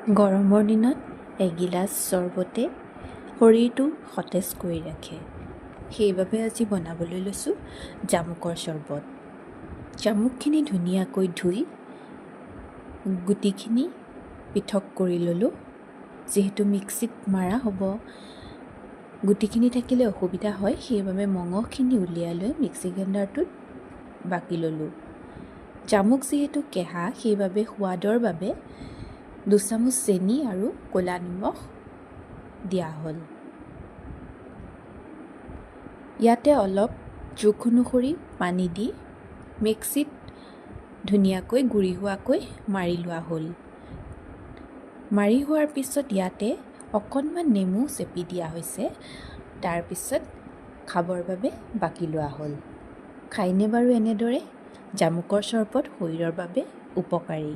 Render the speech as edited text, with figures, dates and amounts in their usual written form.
গৰমৰ দিনত এগিলাচ চৰ্বতে শৰীৰটো সতেজ কৰি ৰাখে। সেইবাবে আজি বনাবলৈ লৈছোঁ জামুকৰ চৰ্বত। জামুকখিনি ধুনীয়াকৈ ধুই গুটিখিনি পৃথক কৰি ল'লোঁ। যিহেতু মিক্সিত মাৰা হ'ব, গুটিখিনি থাকিলে অসুবিধা হয়, সেইবাবে মঙহখিনি উলিয়াই লৈ মিক্সি গ্ৰাইণ্ডাৰটোত বাকি ল'লোঁ। জামুক যিহেতু কেঁহা, সেইবাবে সোৱাদৰ বাবে 2 চামুচ চেনি আৰু ক'লা নিমখ দিয়া হ'ল। ইয়াতে অলপ জোখ অনুসৰি পানী দি মিক্সিত ধুনীয়াকৈ গুড়ি হোৱাকৈ মাৰি লোৱা হ'ল। মাৰি হোৱাৰ পিছত ইয়াতে অকণমান নেমু চেপি দিয়া হৈছে। তাৰপিছত খাবৰ বাবে বাকি লোৱা হ'ল। খায়নে বাৰু এনেদৰে? জামুকৰ চৰ্বত শৰীৰৰ বাবে উপকাৰী।